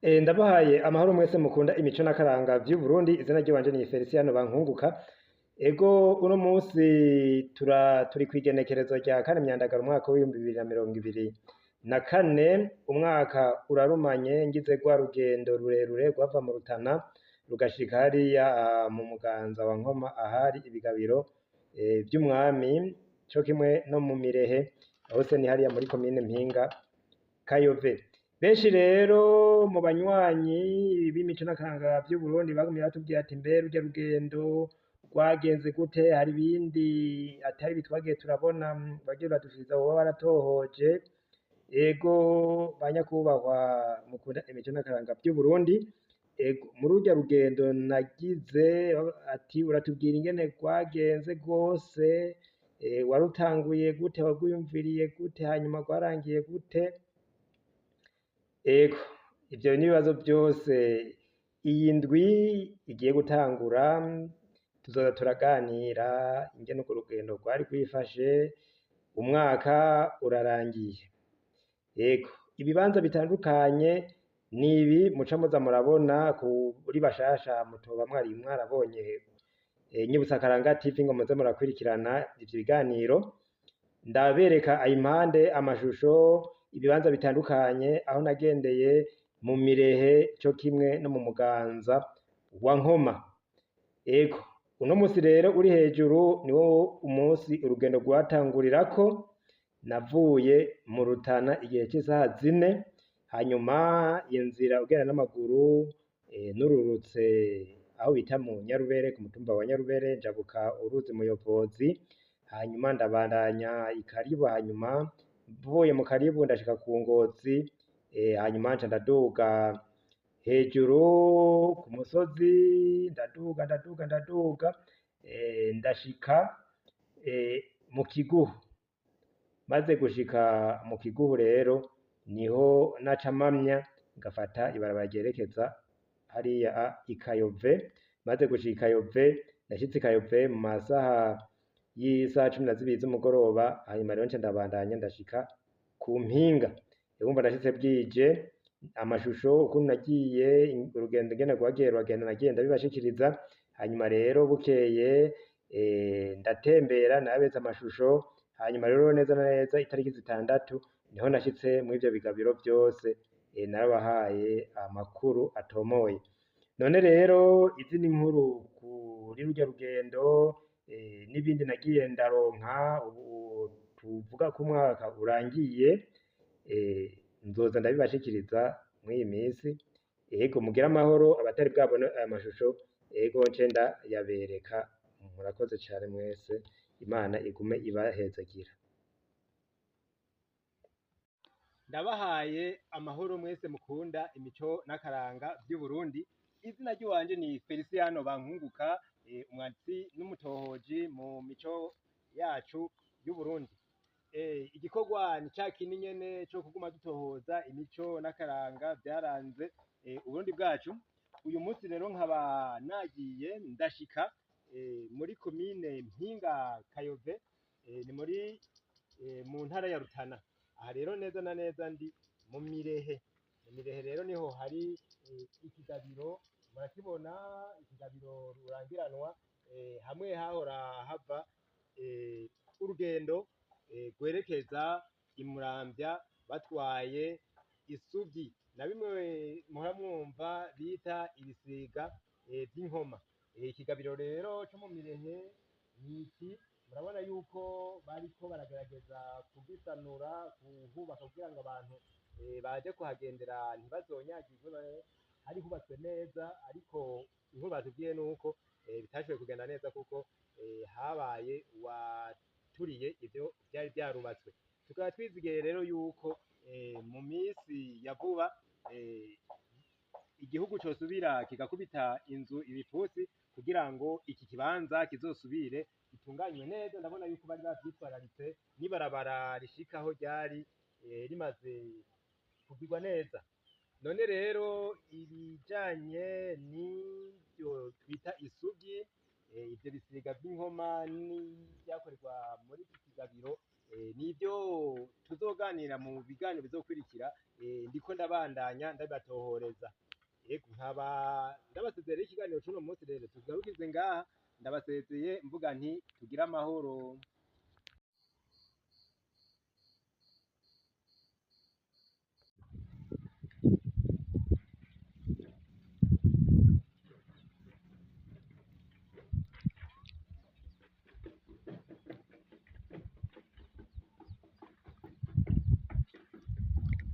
Ndabahaye amahoro mwese mukunda imico n'akaranga vy'Uburundi, izina ry'iwanje ni Feliciano Bankunguka. Ego uno musi turi kw'igenekerezo rya kane Myandagaro umwaka w'ibihumbi bibiri na mirongo ibiri na kane, umwaka urarumanye ngize rwa rugendo rurerure rwava mu Rutana rugashika hariya mu Muganza wa Nkoma ahari ibigabiro vy'umwami, co kimwe no mu Mirehe, hose ni hariya muri komine Mpinga Kayove. Benshi rero mu banywanyi b'imico n'akaranga vy'Uburundi bagumye batubwira ati mbe rurya rugendo rwagenze gute, hari ibindi atari bitwagiye turabona bagiye baradushikiriza woba waratohoje. Ego banyakubahwa mukunda imico n'akaranga vy'Uburundi, ego muri rurya rugendo nagize ati uratubwira ingene rwagenze rwose, warutanguye gute, warwiyumviriye gute, hanyuma rwarangiye gute? Ego ivyo n'ibibazo vyose iyi ndwi igiye gutangura tuzoza turaganira ingene urwo rugendo rwari rwifashe, umwaka urarangiye. Ego ibibanza bitandukanye nibi muca muza murabona kuri bashasha mutoba mwari mwarabonye Nyibutsa Akaranga TV ngo muze murakurikirana ivyo biganiro, ndabereka impande amashusho ibibanza bitandukanye aho nagendeye mu Mirehe co kimwe no mu Muganza wa Nkoma. Ego uno musi rero uri hejuru niwo umusi urugendo rwatangurirako, navuye mu Rutana igihe c'isaha 4, hanyuma inzira ugenda n'amaguru nururutse aho bita mu Nyarubere, ku mutumba wa Nyarubere njabuka uruzi Muyovozi, hanyuma ndabandanya Ikaribo, hanyuma mvuye mu Karibu ndashika ku Ngozi, hanyuma nca ndaduga hejuru ku musozi, ndaduga ndashika mu Kiguhu. Maze gushika mu Kiguhu rero niho naca mpamya ngafata ibarabara ryerekeza hariya i Kayove. Maze gushika i Kayove, nashitse i Kayove mu masaha y'isaha 12 z'umugoroba, hanyuma rero nca ndabandanya ndashika ku Mpinga. Urumva nashitse bwije, amashusho ukuntu nagiye urugendo ingene rwagiye ruragenda nagiye ndabibashikiriza, hanyuma rero bukeye ndatembera nabetse amashusho, hanyuma rero neza na neza itariki 6 niho nashitse muri ivyo bigabiro vyose, narabahaye amakuru atomoye. None rero izi ni inkuru kuri rurya rugendo n'ibindi nagiye ndaronka, ubu tuvuga ko umwaka urangiye, nzoza ndabibashikiriza mw'iyi misi. Ego mugire amahoro, abatari bwabone aya mashusho ego nce ndayabereka. Murakoze cane mwese, Imana igume ibahezagira. Ndabahaye amahoro mwese mukunda imico n'akaranga vy'Uburundi, izina ry'iwanje ni Feliciano Bankunguka, umwanditsi n'umutohoji mu mico yacu y'Uburundi. Igikorwa ni ca kindi nyene co kuguma dutohoza imico n'akaranga vyaranze Uburundi bwacu. Uyu munsi rero nkaba nagiye ndashika muri komine Mpinga Kayove, ni muri mu ntara ya Rutana. Aha rero neza na neza ndi mu Mirehe. Mu Mirehe rero niho hari ikigabiro, murakibona ikigabiro rurangiranwa, hamwe hahora hava urugendo rwerekeza i Muramvya batwaye isugi na bimwe muhora mwumva bita ibisiga vy'inkoma. Ikigabiro rero co mu Mirehe niki, murabona yuko bariko baragerageza kugisanura, kuhubaka kugira ngo abantu baje kuhagendera ntibazonyagirwe, hari hubatswe neza, ariko inkuru batubwiye nuko bitashoboye kugenda neza kuko habaye uwaturiye ivyo vyari vyarubatswe. Tukaba twizigiye rero yuko mu misi ya vuba igihugu cosubira kigakubita inzu ibipfusi kugira ngo iki kibanza kizosubire gitunganywe neza. Ndabona yuko bari bavyitwararitse, n'ibarabara rishikaho ryari rimaze kugirwa neza. None rero ibijanye n'ivyo twita isugi, ivyo bisiga vy'inkoma n'ivyakorerwa muri iki kigabiro, nivyo tuzoganira mu biganiro bizokurikira, ndiko ndabandanya ndabibatohoreza. Yego nkaba ndabasezerera ikiganiro c'uno munsi rero tugarukize ngaha, ndabasezeye mvuga nti tugire amahoro.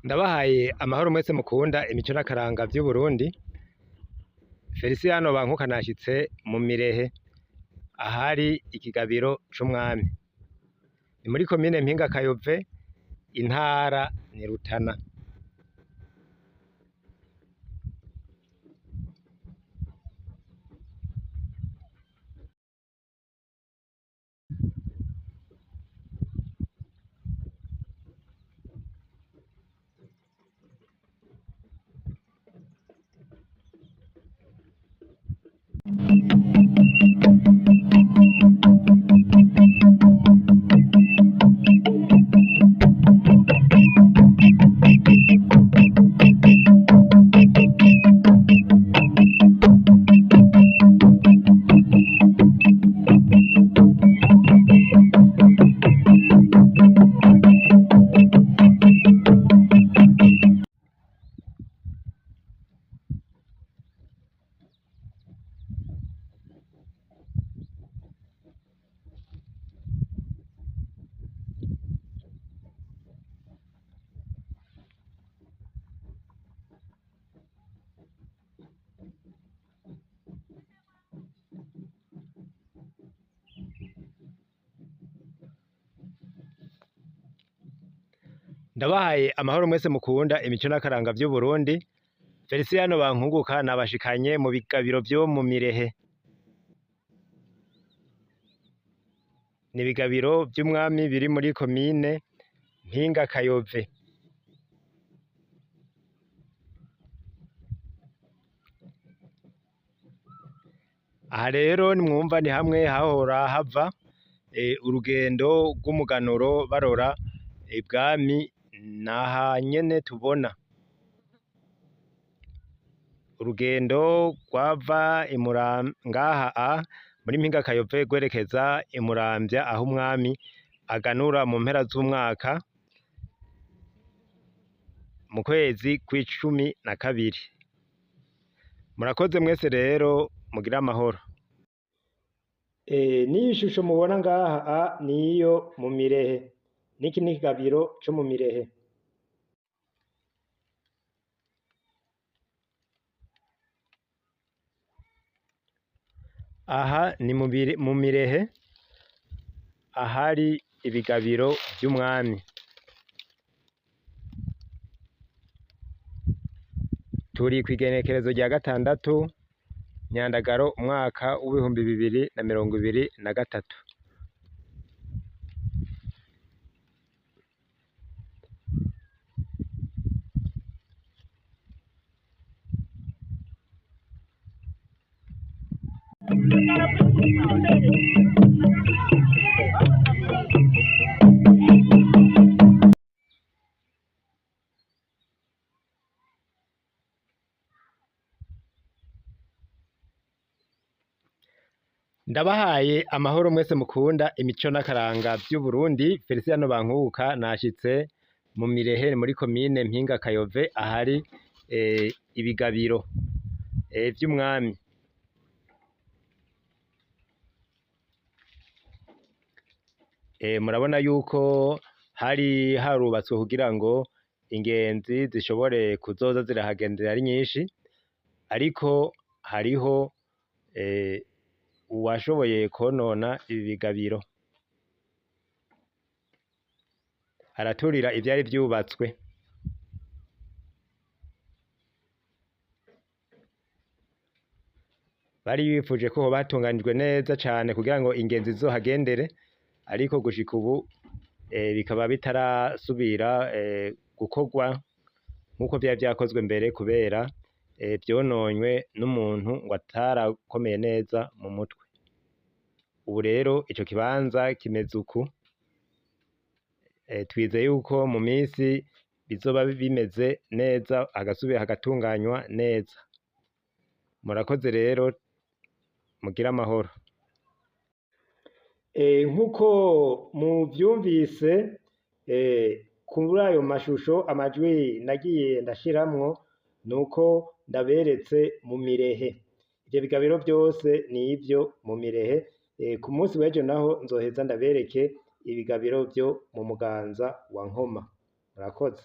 Ndabahaye amahoro mwese mukunda imico n'akaranga vy'Uburundi. Feliciano Bankuka nashitse mu Mirehe ahari ikigabiro c'umwami. Ni muri komine Mpinga Kayove, intara ni Rutana. Ndabahaye amahoro mwese mukunda imico n'akaranga vy'Uburundi. Feliciano Bankunguka nabashikanye mu bigabiro vyo mu Mirehe. Ni ibigabiro vy'umwami biri muri komine Mpinga Kayove. Aha rero nimwumva ni hamwe hahora hava urugendo rw'umuganuro barora ibwami, naha nyene tubona urugendo rwava ngaha muri Mpinga Kayove gwerekeza imuramvya, aho umwami aganura mu mpera z'umwaka mu kwezi kw'icumi na kabiri. Murakoze mwese rero, mugire amahoro. N'iyi shusho mubona ngaha niyo mu Mirehe. Niki ni ikigabiro co mu Mirehe. Aha ni mu Mirehe ahari ibigabiro vy'umwami. Turi kw'igenekerezo rya 6 Nyandagaro umwaka w'ibihumbi 2023. Ndabahaye amahoro mwese mukunda imico n'akaranga vy'Uburundi. Feliciano Bankuka nashitse mu Mirehe muri komine Mpinga Kayove ahari ibigabiro vy'umwami. Murabona yuko hari harubatswe kugira ngo ingenzi zishobore kuzoza zirahagendera ari nyinshi, ariko hariho uwashoboye konona ibi bigabiro, araturira ivyari vyubatswe. Bari bifuje ko hoba hatunganijwe neza cane kugira ngo ingenzi zizohagendere, ariko gushika ubu bikaba bitarasubira gukorwa nk'uko vyari vyakozwe mbere, kubera vyononywe n'umuntu ngo atarakomeye neza mu mutwe. Ubu rero ico kibanza kimeze uku. twizeye yuko mu minsi bizoba bimeze neza hagasubira hagatunganywa neza. Murakoze rero mugire amahoro. Nk'uko muvyumvise kuri ayo mashusho amajwi nagiye ndashiramwo nuko ndaberetse mu Mirehe. Ivyo bigabiro vyose ni ivyo mu Mirehe. Ku munsi w'ejo naho nzoheza ndabereke ibigabiro vyo mu Muganza wa Nkoma. Murakoze.